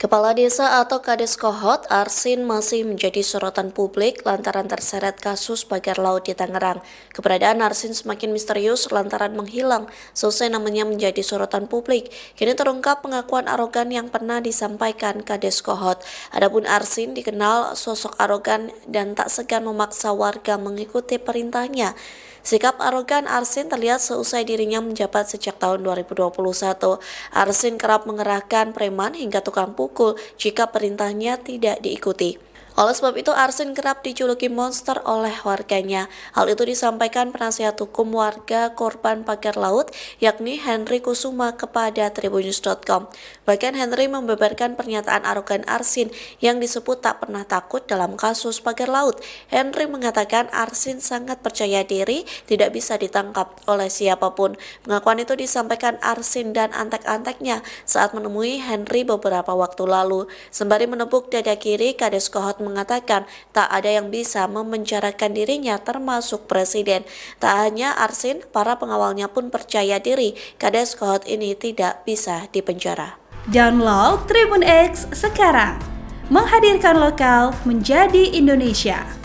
Kepala Desa atau Kades Kohot, Arsin masih menjadi sorotan publik lantaran terseret kasus pagar laut di Tangerang. Keberadaan Arsin semakin misterius lantaran menghilang, selesai namanya menjadi sorotan publik. Kini terungkap pengakuan arogan yang pernah disampaikan Kades Kohot. Adapun Arsin dikenal sosok arogan dan tak segan memaksa warga mengikuti perintahnya. Sikap arogan Arsin terlihat seusai dirinya menjabat sejak tahun 2021. Arsin kerap mengerahkan preman hingga tukang pukul jika perintahnya tidak diikuti. Oleh sebab itu, Arsin kerap dijuluki monster oleh warganya. Hal itu disampaikan penasihat hukum warga korban pagar laut, yakni Henry Kusuma kepada Tribunnews.com. Bahkan Henry membeberkan pernyataan arogan Arsin yang disebut tak pernah takut dalam kasus pagar laut. Henry mengatakan Arsin sangat percaya diri, tidak bisa ditangkap oleh siapapun. Pengakuan itu disampaikan Arsin dan antek-anteknya saat menemui Henry beberapa waktu lalu. Sembari menepuk dada kiri, Kades Kohot mengatakan tak ada yang bisa memenjarakan dirinya termasuk presiden. Tak hanya Arsin, para pengawalnya pun percaya diri Kades Kohot ini tidak bisa dipenjara. Download Tribun X sekarang, menghadirkan lokal menjadi Indonesia.